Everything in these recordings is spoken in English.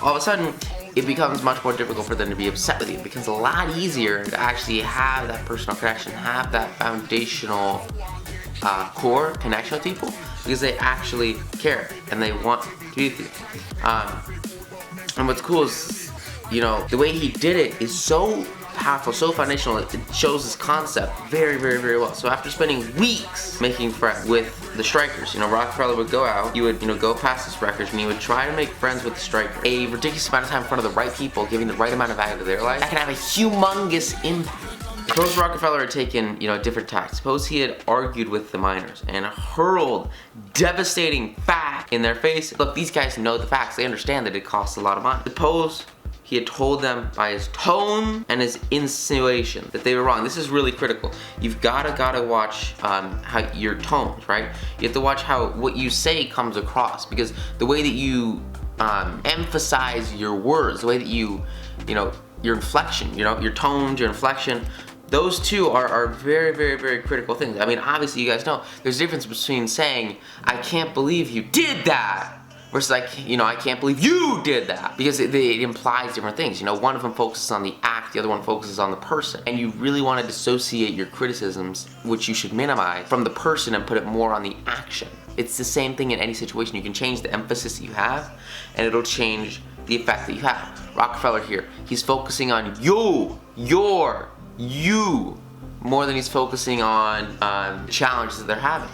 all of a sudden it becomes much more difficult for them to be upset with you. It becomes a lot easier to actually have that personal connection, have that foundational core connection with people, because they actually care and they want to be with you. And what's cool is, you know, the way he did it is so powerful, so foundational. It shows this concept very, very, very well. So after spending weeks making friends with the strikers, you know, Rockefeller would go out, you would, you know, go past the strikers, and he would try to make friends with the striker. A ridiculous amount of time in front of the right people, giving the right amount of value to their life, that can have a humongous impact. Suppose Rockefeller had taken, you know, a different tack. Suppose he had argued with the miners and hurled devastating facts in their face. Look, these guys know the facts. They understand that it costs a lot of money. Suppose he had told them by his tone and his insinuation that they were wrong. This is really critical. You've gotta watch how your tones, right? You have to watch how what you say comes across, because the way that you emphasize your words, the way that you know, your inflection, you know, your tones, your inflection, those two are very, very, very critical things. I mean, obviously you guys know there's a difference between saying, "I can't believe you did that," versus, like, you know, "I can't believe you did that," because it implies different things. You know, one of them focuses on the act, the other one focuses on the person. And you really want to dissociate your criticisms, which you should minimize, from the person and put it more on the action. It's the same thing in any situation. You can change the emphasis that you have, and it'll change the effect that you have. Rockefeller here, he's focusing on you, more than he's focusing on challenges that they're having,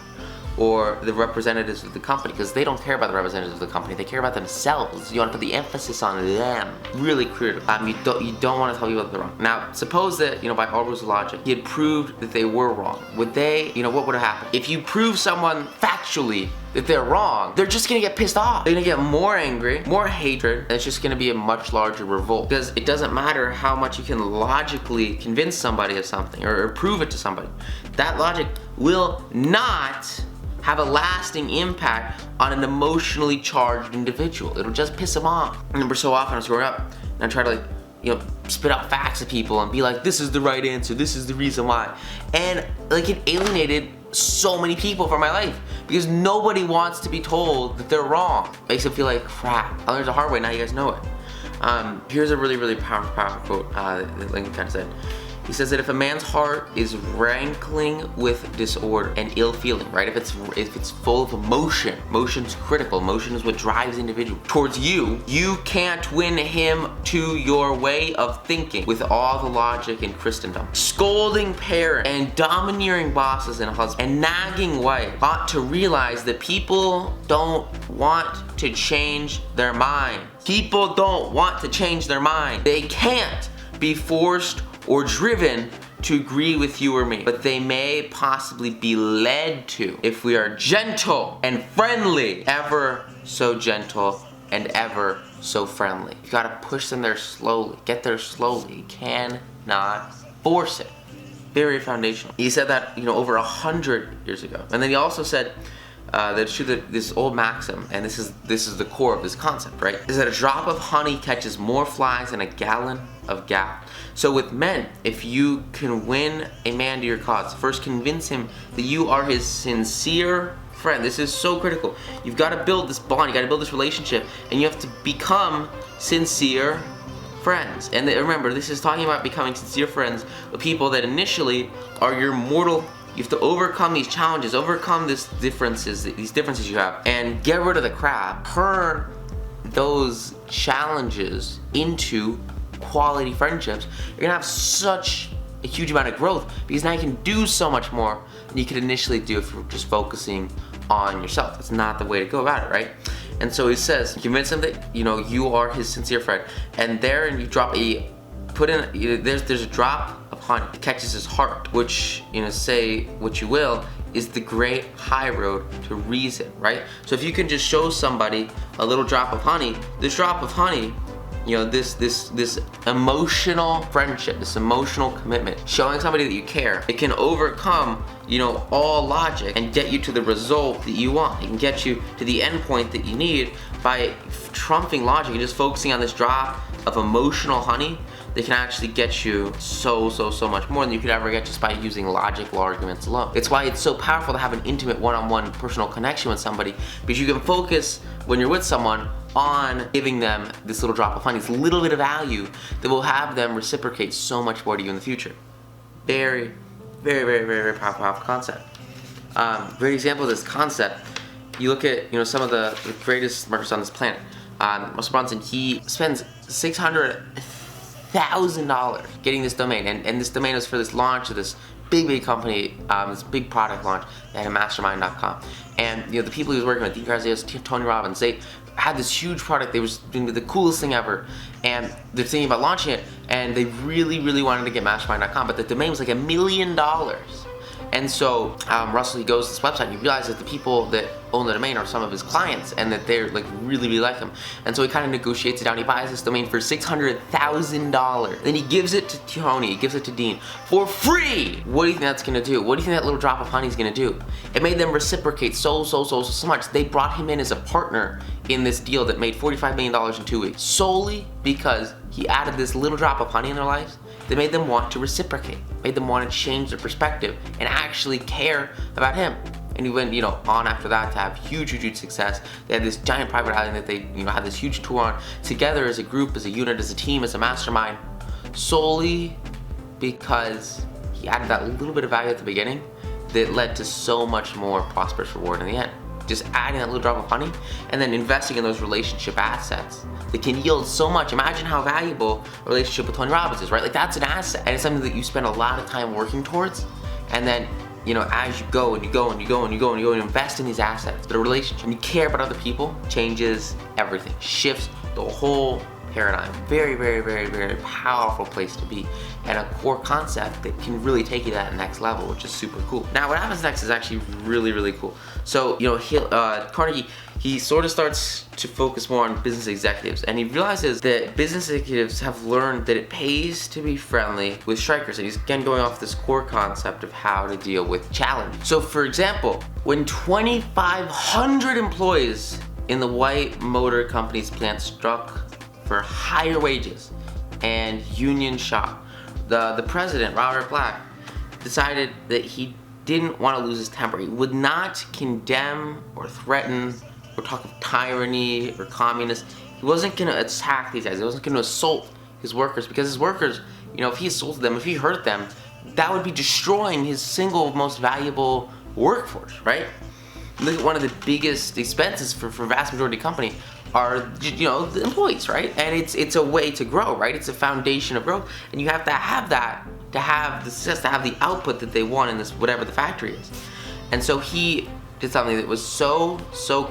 or the representatives of the company, because they don't care about the representatives of the company. They care about themselves. You want to put the emphasis on them. Really critical. You don't want to tell people that they're wrong. Now, suppose that, you know, by all rules of logic, he had proved that they were wrong. Would they, you know, what would have happened? If you prove someone factually that they're wrong, they're just gonna get pissed off. They're gonna get more angry, more hatred, and it's just gonna be a much larger revolt. Because it doesn't matter how much you can logically convince somebody of something or prove it to somebody. That logic will not have a lasting impact on an emotionally charged individual. It'll just piss them off. I remember so often I was growing up and I try to, like, you know, spit out facts at people and be like, "This is the right answer, this is the reason why." And, like, it alienated so many people from my life, because nobody wants to be told that they're wrong. Makes them feel like crap. I learned the hard way, now you guys know it. Here's a really, really powerful quote that Lincoln kind of said. He says that if a man's heart is rankling with disorder and ill feeling, right? If it's full of emotion, emotion's critical, emotion is what drives the individual towards you, you can't win him to your way of thinking with all the logic in Christendom. Scolding parents and domineering bosses and husbands and nagging wife ought to realize that people don't want to change their mind. People don't want to change their mind. They can't be forced or driven to agree with you or me, but they may possibly be led to if we are gentle and friendly, ever so gentle and ever so friendly. You gotta push them there slowly, get there slowly. You cannot force it. Very foundational. He said that, you know, over 100 years ago. And then he also said that it's true that this old maxim, and this is the core of this concept, right? Is that a drop of honey catches more flies than a gallon of gas. So with men, if you can win a man to your cause, first convince him that you are his sincere friend. This is so critical. You've got to build this bond, you got to build this relationship, and you have to become sincere friends. And remember, this is talking about becoming sincere friends with people that initially are your mortal. You have to overcome these challenges, overcome these differences you have, and get rid of the crap. Turn those challenges into quality friendships. You're gonna have such a huge amount of growth, because now you can do so much more than you could initially do if you're just focusing on yourself. That's not the way to go about it, right? And so he says, convince him that, you know, you are his sincere friend, and therein you drop there's a drop of honey that catches his heart, which, you know, say what you will, is the great high road to reason, right? So if you can just show somebody a little drop of honey, this drop of honey, you know, this emotional friendship, this emotional commitment, showing somebody that you care, it can overcome, you know, all logic and get you to the result that you want. It can get you to the end point that you need by trumping logic and just focusing on this drop of emotional honey, they can actually get you so much more than you could ever get just by using logical arguments alone. It's why it's so powerful to have an intimate one-on-one personal connection with somebody, because you can focus when you're with someone on giving them this little drop of honey, this little bit of value that will have them reciprocate so much more to you in the future. Very powerful concept. Great example of this concept. You look at some of the greatest marketers on this planet. Russell Brunson, he spends $600,000 getting this domain, and this domain was for this launch of this big company, this big product launch. They had a mastermind.com, and the people he was working with, Dean Garcias, Tony Robbins, they had this huge product. They was doing the coolest thing ever, and they're thinking about launching it, and they really wanted to get mastermind.com, but the domain was like $1 million. And so Russell, he goes to this website and he realizes that the people that own the domain are some of his clients and that they're like really like him. And so he kind of negotiates it down. He buys this domain for $600,000. Then he gives it to Tony, he gives it to Dean for free. What do you think that's gonna do? What do you think that little drop of honey is gonna do? It made them reciprocate so much. They brought him in as a partner in this deal that made $45 million in 2 weeks, solely because he added this little drop of honey in their lives that made them want to reciprocate, made them want to change their perspective and actually care about him. And he went, on after that to have huge success. They had this giant private island that they, had this huge tour on together as a group, as a unit, as a team, as a mastermind, solely because he added that little bit of value at the beginning that led to so much more prosperous reward in the end. Just adding that little drop of honey and then investing in those relationship assets that can yield so much. Imagine how valuable a relationship with Tony Robbins is, right? Like, that's an asset, and it's something that you spend a lot of time working towards. And then, as you go and you invest in these assets, but a relationship, and you care about other people, changes everything, shifts the whole paradigm. Very powerful place to be, and a core concept that can really take you to that next level, which is super cool. Now, what happens next is actually really cool. So, Carnegie, he sort of starts to focus more on business executives, and he realizes that business executives have learned that it pays to be friendly with strikers, and he's again going off this core concept of how to deal with challenge. So, for example, when 2,500 employees in the White Motor Company's plant struck for higher wages and union shop, the president, Robert Black, decided that he didn't want to lose his temper. He would not condemn or threaten or talk of tyranny or communism. He wasn't going to attack these guys. He wasn't going to assault his workers, because his workers, if he assaulted them, if he hurt them, that would be destroying his single most valuable workforce, right? Look at one of the biggest expenses for vast majority of company are, the employees, right? And it's a way to grow, right? It's a foundation of growth, and you have to have that to have the success, to have the output that they want in this, whatever the factory is. And so he did something that was so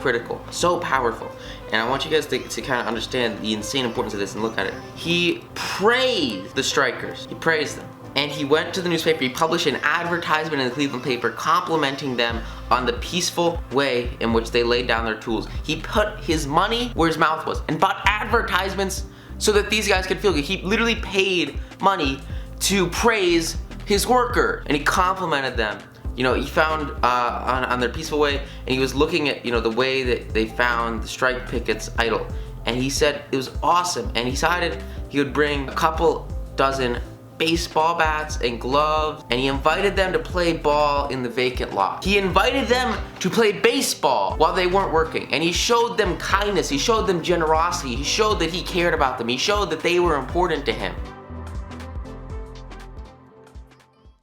critical, so powerful. And I want you guys to kind of understand the insane importance of this and look at it. He praised the strikers. He praised them. And he went to the newspaper, he published an advertisement in the Cleveland paper complimenting them on the peaceful way in which they laid down their tools. He put his money where his mouth was and bought advertisements so that these guys could feel good. He literally paid money to praise his worker, and he complimented them. He found on their peaceful way, and he was looking at the way that they found the strike pickets idle, and he said it was awesome, and he decided he would bring a couple dozen baseball bats and gloves, and he invited them to play ball in the vacant lot. He invited them to play baseball while they weren't working, and he showed them kindness, he showed them generosity, he showed that he cared about them, he showed that they were important to him.